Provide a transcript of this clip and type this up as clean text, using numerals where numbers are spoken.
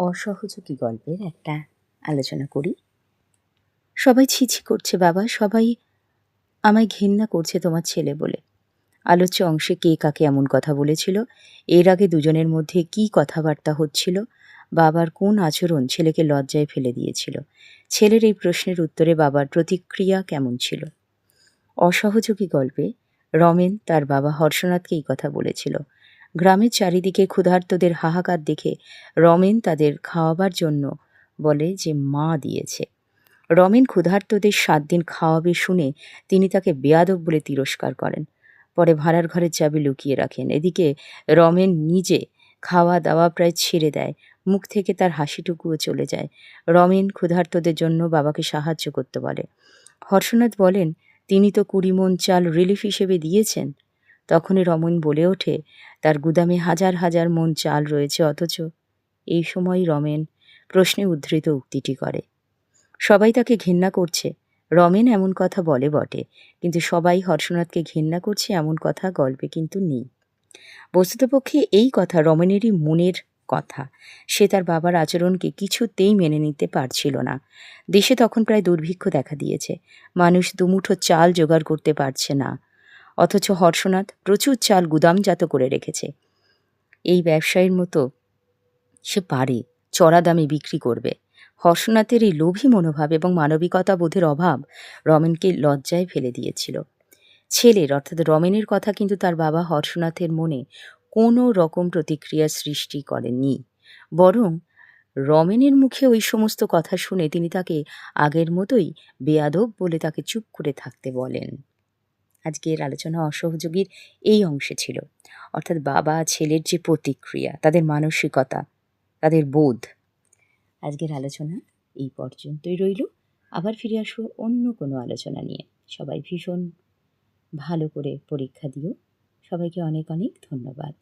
অসহযোগী গল্পের একটা আলোচনা করি। সবাই ছিছি করছে বাবা, সবাই আমায় ঘেন্না করছে তোমার ছেলে বলে। আলোচ্য অংশে কে কাকে এমন কথা বলেছিল, এর আগে দুজনের মধ্যে কী কথাবার্তা হচ্ছিল, বাবার কোন আচরণ ছেলেকে লজ্জায় ফেলে দিয়েছিল, ছেলের এই প্রশ্নের উত্তরে বাবার প্রতিক্রিয়া কেমন ছিল। অসহযোগী গল্পে রমেন তার বাবা হর্ষনাথকে এই কথা বলেছিল। গ্রামের চারিদিকে ক্ষুধার্তদের হাহাকার দেখে রমেন তাদের খাওয়াবার জন্য বলে যে মা দিয়েছে। রমেন ক্ষুধার্তদের 7 দিন খাওয়াবে শুনে তিনি তাকে বেয়াদব বলে তিরস্কার করেন। পরে ভাড়ার ঘরের চাবি লুকিয়ে রাখেন। এদিকে রমেন নিজে খাওয়া দাওয়া প্রায় ছেড়ে দেয়, মুখ থেকে তার হাসিটুকুও চলে যায়। রমেন ক্ষুধার্তদের জন্য বাবাকে সাহায্য করতে বলে। হর্ষনাথ বলেন তিনি তো 20 মণ চাল রিলিফ হিসেবে দিয়েছেন। তখনই রমেন বলে ওঠে তার গুদামে হাজার হাজার মণ চাল রয়েছে, অথচ এই সময় রমেন প্রশ্নে উদ্ধৃত উক্তিটি করে। সবাই তাকে ঘেন্না করছে, রমেন এমন কথা বলে বটে, কিন্তু সবাই হর্ষনাথকে ঘেন্না করছে এমন কথা গল্পে কিন্তু নেই। বস্তুতপক্ষে এই কথা রমেনেরই মনের কথা। সে তার বাবার আচরণকে কিছুতেই মেনে নিতে পারছিল না। দেশে তখন প্রায় দুর্ভিক্ষ দেখা দিয়েছে, মানুষ দুমুঠো চাল জোগাড় করতে পারছে না, অথচ হর্ষনাথ প্রচুর চাল গুদামজাত করে রেখেছে। এই ব্যবসায়ীর মতো সে পারে চড়া দামে বিক্রি করবে। হর্ষনাথের এই লোভী মনোভাব এবং মানবিকতা বোধের অভাব রমেনকে লজ্জায় ফেলে দিয়েছিল। ছেলের অর্থাৎ রমেনের কথা কিন্তু তার বাবা হর্ষনাথের মনে কোনো রকম প্রতিক্রিয়া সৃষ্টি করেননি, বরং রমেনের মুখে ওই সমস্ত কথা শুনে তিনি তাকে আগের মতোই বেয়াদব বলে তাকে চুপ করে থাকতে বলেন। আজকের আলোচনা অসহযোগীর এই অংশে ছিল, অর্থাৎ বাবা ছেলের যে প্রতিক্রিয়া, তাদের মানসিকতা, তাদের বোধ। আজকের আলোচনা এই পর্যন্তই রইল। আবার ফিরে আসবো অন্য কোনো আলোচনা নিয়ে। সবাই ভীষণ ভালো করে পরীক্ষা দিও। সবাইকে অনেক অনেক ধন্যবাদ।